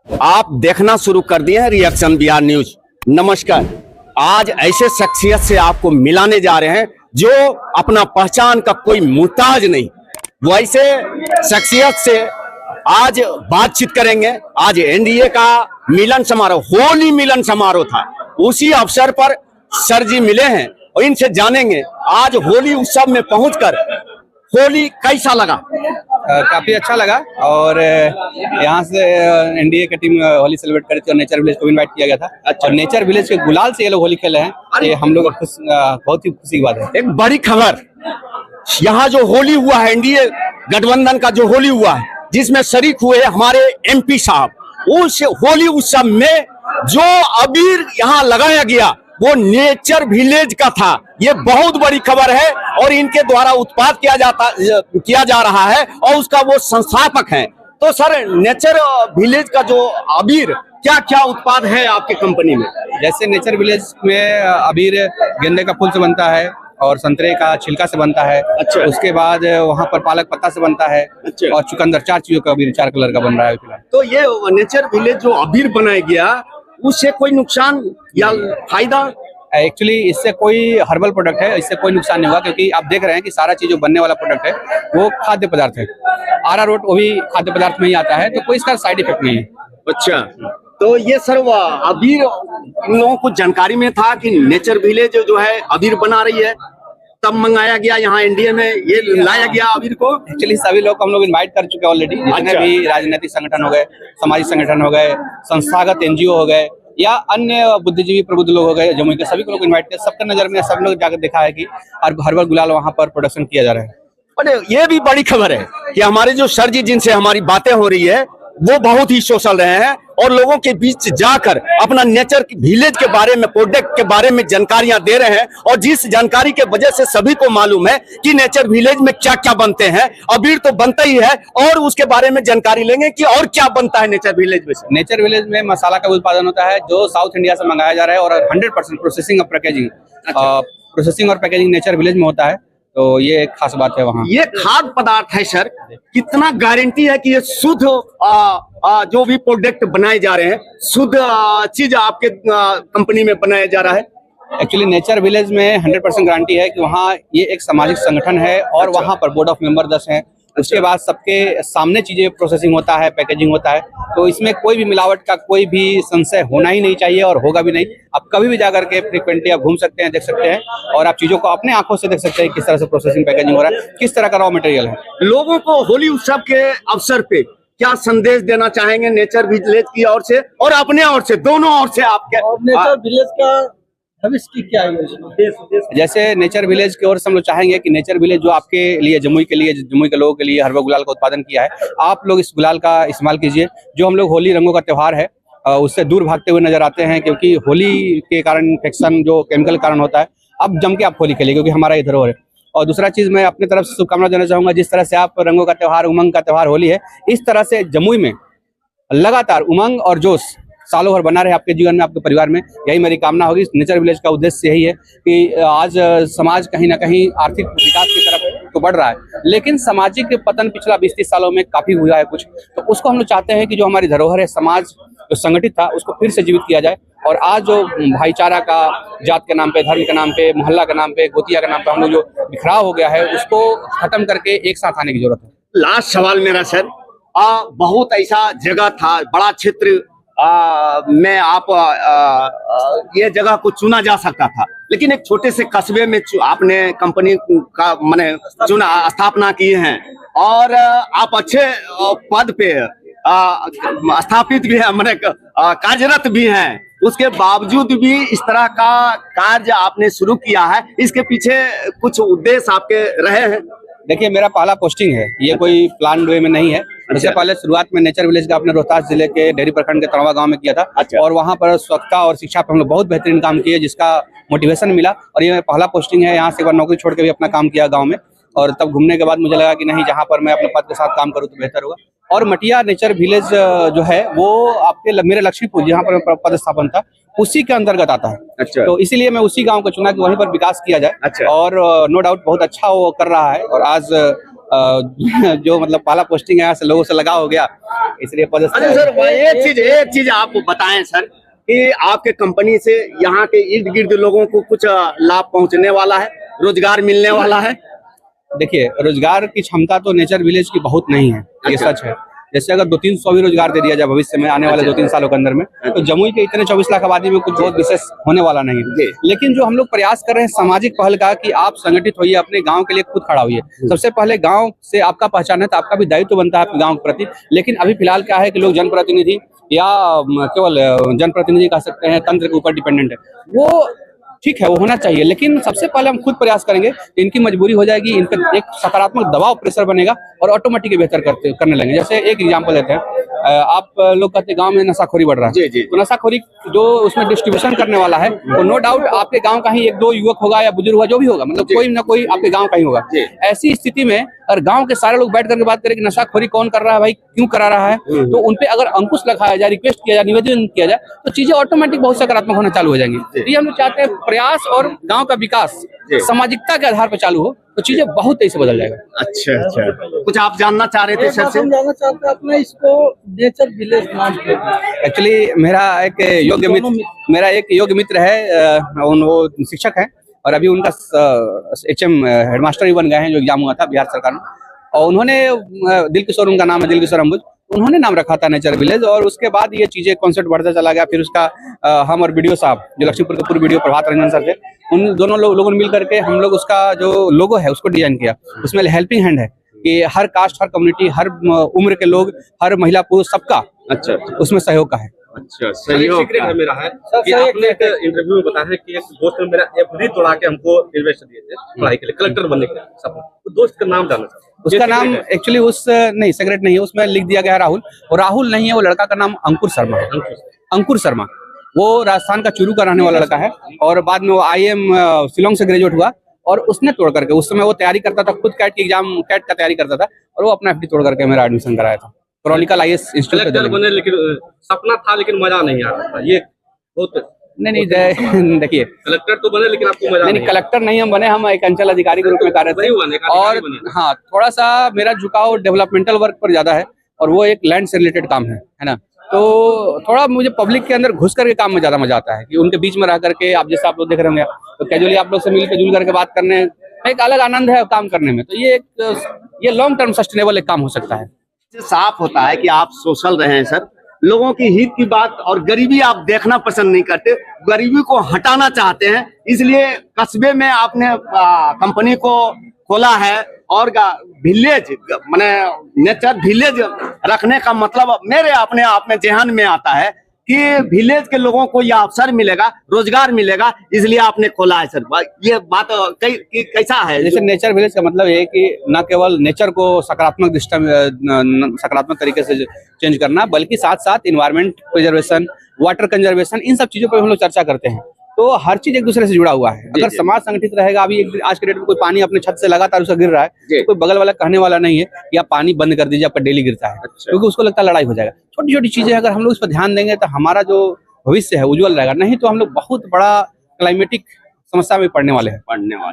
आप देखना शुरू कर दिए हैं रिएक्शन बिहार न्यूज। नमस्कार, आज ऐसे शख्सियत से आपको मिलाने जा रहे हैं जो अपना पहचान का कोई मुहताज नहीं, वैसे शख्सियत से आज बातचीत करेंगे। आज एनडीए का मिलन समारोह, होली मिलन समारोह था, उसी अवसर पर सर जी मिले हैं और इनसे जानेंगे आज होली उत्सव में पहुंचकर होली कैसा लगा। काफी अच्छा लगा और यहाँ से एनडीए की टीम होली सेलिब्रेट करी थी और नेचर विलेज को इनवाइट किया गया था। अच्छा। और नेचर विलेज के गुलाल से ये लोग होली खेले हैं, ये हम लोग बहुत ही खुशी की बात है। एक बड़ी खबर, यहाँ जो होली हुआ है, एनडीए गठबंधन का जो होली हुआ है, जिसमें शरीक हुए हमारे एमपी साहब, उस होली उत्सव में जो अबीर यहाँ लगाया गया वो नेचर विलेज का था। ये बहुत बड़ी खबर है और इनके द्वारा उत्पाद किया जा रहा है और उसका वो संस्थापक है। तो सर, नेचर विलेज का जो अबीर क्या क्या उत्पाद है आपके कंपनी में? जैसे नेचर विलेज में अबीर गेंदे का फूल से बनता है और संतरे का छिलका से बनता है। अच्छा। उसके बाद वहाँ पर पालक पत्ता से बनता है। अच्छा। और चुकंदर, 4 चीजों का अबीर 4 कलर का बन रहा है फिलहाल। तो ये नेचर विलेज जो अबीर बनाया गया, उससे कोई नुकसान या फायदा? एक्चुअली इससे कोई हर्बल प्रोडक्ट है, इससे कोई नुकसान नहीं होगा, क्योंकि आप देख रहे हैं कि सारा चीज जो बनने वाला प्रोडक्ट है वो खाद्य पदार्थ है। आरा रोट वो भी खाद्य पदार्थ में ही आता है, तो कोई इसका साइड इफेक्ट नहीं है। अच्छा, तो ये सर अबीर इन लोगों को जानकारी में था कि नेचर विलेज जो है अबीर बना रही है, तब मंगाया गया यहाँ इंडिया में, ये लाया गया अबीर को? एक्चुअली सभी लोग को हम लोग इनवाइट कर चुके हैं ऑलरेडी, जितने अच्छा। भी राजनीतिक संगठन हो गए, सामाजिक संगठन हो गए, संस्थागत एनजीओ हो गए या अन्य बुद्धिजीवी प्रबुद्ध लोग हो गए जमुई के, सभी को लोग इनवाइट किया। सबके नजर में सब लोग जाकर देखा है कि हर्बल गुलाल वहाँ पर प्रोडक्शन किया जा रहा है। अरे ये भी बड़ी खबर है कि हमारे जो सर जी जिनसे हमारी बातें हो रही है वो बहुत ही सोशल रहे हैं और लोगों के बीच जाकर अपना नेचर विलेज के बारे में, प्रोडक्ट के बारे में जानकारियां दे रहे हैं। और जिस जानकारी के वजह से सभी को मालूम है कि नेचर विलेज में क्या क्या बनते हैं। अबीर तो बनता ही है और उसके बारे में जानकारी लेंगे कि और क्या बनता है नेचर विलेज में। नेचर विलेज में मसाला का उत्पादन होता है जो साउथ इंडिया से मंगाया जा रहा है और 100% प्रोसेसिंग और पैकेजिंग, प्रोसेसिंग और पैकेजिंग नेचर विलेज में होता है। तो ये एक खास बात है वहाँ। ये खाद्य पदार्थ है सर, कितना गारंटी है कि ये शुद्ध जो भी प्रोडक्ट बनाए जा रहे हैं, शुद्ध चीज आपके कंपनी में बनाया जा रहा है? एक्चुअली नेचर विलेज में 100% गारंटी है कि वहाँ ये एक सामाजिक संगठन है और अच्छा। वहाँ पर बोर्ड ऑफ मेंबर 10 हैं। उसके बाद सबके सामने चीजें प्रोसेसिंग होता है, पैकेजिंग होता है, तो इसमें कोई भी मिलावट का कोई भी संशय होना ही नहीं चाहिए और होगा भी नहीं। आप कभी भी जाकर के फ्रीक्वेंटली आप घूम सकते हैं, देख सकते हैं और आप चीजों को अपने आंखों से देख सकते हैं किस तरह से प्रोसेसिंग पैकेजिंग हो रहा है, किस तरह का रॉ मटेरियल है। लोगों को होली उत्सव के अवसर पे क्या संदेश देना चाहेंगे नेचर विलेज की ओर से और अपने ओर से, दोनों ओर से? आपके नेचर विलेज का भविष्य की क्या है? जैसे नेचर विलेज की ओर से हम लोग चाहेंगे कि नेचर विलेज जो आपके लिए, जमुई के लिए, जमुई के लोगों के लिए हर्बल गुलाल का उत्पादन किया है, आप लोग इस गुलाल का इस्तेमाल कीजिए। जो हम लोग होली रंगों का त्योहार है उससे दूर भागते हुए नजर आते हैं, क्योंकि होली के कारण इन्फेक्शन जो केमिकल कारण होता है, अब जम के आप होली खेलिए क्योंकि हमारा ये धरोहर है। और दूसरा चीज मैं अपनी तरफ से शुभकामना देना चाहूंगा, जिस तरह से आप रंगों का त्योहार, उमंग का त्योहार होली है, इस तरह से जमुई में लगातार उमंग और जोश सालों भर बना रहे आपके जीवन में, आपके परिवार में। यही मेरी कामना होगी। नेचर विलेज का उद्देश्य यही है कि आज समाज कहीं ना कहीं आर्थिक विकास की तरफ तो बढ़ रहा है, लेकिन सामाजिक पतन पिछला 20-30 सालों में काफी हुआ है कुछ, तो उसको हम लोग चाहते हैं कि जो हमारी धरोहर है, समाज जो संगठित था, उसको फिर से जीवित किया जाए। और आज जो भाईचारा का, जात के नाम पे, धर्म के नाम पे, मोहल्ला के नाम पे, गोतिया के नाम पे हम लोग जो बिखराव हो गया है, उसको खत्म करके एक साथ आने की जरूरत है। लास्ट सवाल मेरा सर, बहुत ऐसा जगह था, बड़ा क्षेत्र में आप ये जगह को चुना जा सकता था, लेकिन एक छोटे से कस्बे में आपने कंपनी का माने चुना, स्थापना किए हैं और आप अच्छे पद पे स्थापित भी है, माने कार्यरत भी हैं। उसके बावजूद भी इस तरह का कार्य आपने शुरू किया है, इसके पीछे कुछ उद्देश्य आपके रहे हैं? देखिए, मेरा पहला पोस्टिंग है, ये कोई प्लान वे में नहीं है। उससे पहले शुरुआत में नेचर विलेज का अपने रोहतास जिले के डेहरी प्रखंड के तड़वा गांव में किया था। अच्छा। और वहां पर स्वच्छता और शिक्षा पर हम लोग बहुत बेहतरीन काम किए, जिसका मोटिवेशन मिला और ये पहला पोस्टिंग है। यहाँ से एक बार नौकरी छोड़ के भी अपना काम किया गाँव में, और तब घूमने के बाद मुझे लगा कि नहीं, जहाँ पर मैं अपने पद के साथ काम करूँ तो बेहतर होगा। और मटिया नेचर विलेज जो है वो आपके मेरे लक्ष्मीपुर, जहाँ पर मेरा पदस्थापन था, उसी के अंतर्गत आता है। अच्छा। तो इसीलिए मैं उसी गांव को चुना कि वहीं पर विकास किया जाए। अच्छा। और नो डाउट बहुत अच्छा वो कर रहा है। और आज जो मतलब पहला पोस्टिंग है से लोगों से लगाव हो गया, इसलिए पदस्थ अच्छा सर, एक चीज आप बताएं सर कि आपके कंपनी से यहाँ के इर्द गिर्द लोगों को कुछ लाभ पहुंचने वाला है, रोजगार मिलने वाला है? देखिए, रोजगार की क्षमता तो नेचर विलेज की बहुत नहीं है, ये अच्छा। सच है। जैसे अगर 200-300 भी रोजगार दे दिया जाए भविष्य में आने वाले अच्छा। 2-3 सालों के अंदर में, तो जमुई के इतने 24 लाख आबादी में कुछ बहुत विशेष होने वाला नहीं जी। है। लेकिन जो हम लोग प्रयास कर रहे हैं सामाजिक पहल का, कि आप संगठित होइए, अपने गांव के लिए खुद खड़ा होइए। सबसे पहले गांव से आपका पहचान है, तो आपका भी दायित्व बनता है आपके गांव के प्रति। लेकिन अभी फिलहाल क्या है कि लोग जनप्रतिनिधि या केवल जनप्रतिनिधि कह सकते हैं, तंत्र के ऊपर डिपेंडेंट है। वो ठीक है, वो होना चाहिए, लेकिन सबसे पहले हम खुद प्रयास करेंगे। इनकी मजबूरी हो जाएगी, इन पर एक सकारात्मक दबाव, प्रेशर बनेगा और ऑटोमेटिक बेहतर करने लगेंगे। जैसे एक एग्जांपल देते हैं, आप लोग कहते हैं गांव में नशाखोरी बढ़ रहा है, जी। तो नशाखोरी जो उसमें डिस्ट्रीब्यूशन करने वाला है, तो नो डाउट आपके गांव का ही 1-2 युवक होगा या बुजुर्ग होगा, जो भी होगा, मतलब कोई ना कोई आपके गांव का ही होगा। ऐसी स्थिति में अगर गांव के सारे लोग बैठ करके बात करें कि नशाखोरी कौन कर रहा है भाई, क्यों करा रहा है, तो उनपे अगर अंकुश लगाया जाए, रिक्वेस्ट किया जाए, निवेदन किया जाए, तो चीजें ऑटोमेटिक बहुत सकारात्मक होना चालू हो जाएंगी। तो ये हम लोग चाहते हैं, प्रयास और गांव का विकास सामाजिकता के आधार पर चालू हो, तो चीजें बहुत तेजी से बदल जाएगा। अच्छा, कुछ आप जानना चाह रहे थे सर से? हम जानना चाहते हैं अपने इसको नेचर विलेज नाम क्यों दिया? एक्चुअली मेरा एक योग्य मित्र है, वो शिक्षक है और अभी उनका HM हेडमास्टर भी बन गए हैं, जो एग्जाम हुआ था बिहार सरकार में। और उन्होंने दिलकिशोर, उनका नाम है दिलकिशोर अंबुज, उन्होंने नाम रखा था नेचर विलेज। और उसके बाद ये चीजें कॉन्सेप्ट बढ़ता चला गया। फिर उसका हम और बीडीओ साहब, जो लक्ष्मीपुर के पूर्व बीडीओ प्रभात रंजन सर थे, उन दोनों लोगों ने मिल करके हम लोग उसका जो लोगो है उसको डिजाइन किया। उसमें हेल्पिंग हैंड है कि हर कास्ट, हर कम्युनिटी, हर उम्र के लोग, हर महिला पुरुष, सबका अच्छा उसमें सहयोग का है। अच्छा, सहयोग का है मेरा है कि आपने एक इंटरव्यू में बताया है कि एक दोस्त ने मेरा FD तोड़ा के हमको इन्वेस्ट दिए थे पढ़ाई के लिए, कलेक्टर बनने के लिए सपना। तो दोस्त का नाम जानना चाहता हूं। उसका नाम एक्चुअली नहीं, सेक्रेट नहीं है, उसमें लिख दिया गया है राहुल। और राहुल नहीं है, वो लड़का का नाम अंकुर शर्मा है। अंकुर शर्मा वो राजस्थान का चूरू का रहने वाला लड़का है और बाद में वो IIM शिलोंग से ग्रेजुएट हुआ। और उसने तोड़ करके, उस समय वो तैयारी करता था खुद, कैट की एग्जाम, कैट का तैयारी करता था, और वो अपना FD तोड़ करके मेरा एडमिशन कराया था क्रॉनिकल IAS इंस्टीट्यूट कलेक्टर बने, लेकिन सपना था लेकिन मजा नहीं आ रहा था। ये बहुत नहीं देखिए, कलेक्टर तो बने लेकिन आपको मजा नहीं, कलेक्टर नहीं हम बने, हम एक अंचल अधिकारी के रूप में कार्यरत थे। और हाँ, थोड़ा सा मेरा झुकाव डेवलपमेंटल वर्क पर ज्यादा है, और वो एक लैंड से रिलेटेड काम है ना। तो थोड़ा मुझे पब्लिक के अंदर घुस करके काम में ज्यादा मजा आता है, कि उनके बीच में रह करके, आप जैसे आप लोग देख रहे होंगे, तो कैजुअली आप लोग से मिलकर जुल करके बात करने एक अलग आनंद है काम करने में। तो ये लॉन्ग टर्म सस्टेनेबल एक काम हो सकता है। साफ होता है कि आप सोशल रहे हैं सर, लोगों की हित की बात और गरीबी आप देखना पसंद नहीं करते, गरीबी को हटाना चाहते हैं, इसलिए कस्बे में आपने कंपनी को खोला है। और विलेज माने नेचर विलेज रखने का मतलब मेरे अपने आप में जहन में आता है कि विलेज के लोगों को यह अवसर मिलेगा, रोजगार मिलेगा, इसलिए आपने खोला है सर। ये बात कैसा है? जैसे नेचर विलेज का मतलब है कि न केवल नेचर को सकारात्मक तरीके से चेंज करना, बल्कि साथ साथ इन्वायरमेंट प्रिजर्वेशन, वाटर कंजर्वेशन, इन सब चीजों पर हम लोग चर्चा करते हैं। तो हर चीज एक दूसरे से जुड़ा हुआ है। अगर समाज संगठित रहेगा, अभी आज के डेट में कोई पानी अपने छत से लगातार उसका गिर रहा है, तो कोई बगल वाला कहने वाला नहीं है कि आप पानी बंद कर दीजिए, आपका डेली गिरता है। क्योंकि उसको लगता है लड़ाई हो जाएगा। छोटी छोटी चीजें अगर हम लोग इस पर ध्यान देंगे, तो हमारा जो भविष्य है उज्जवल रहेगा। नहीं तो हम लोग बहुत बड़ा क्लाइमेटिक समस्या में पड़ने वाले हैं।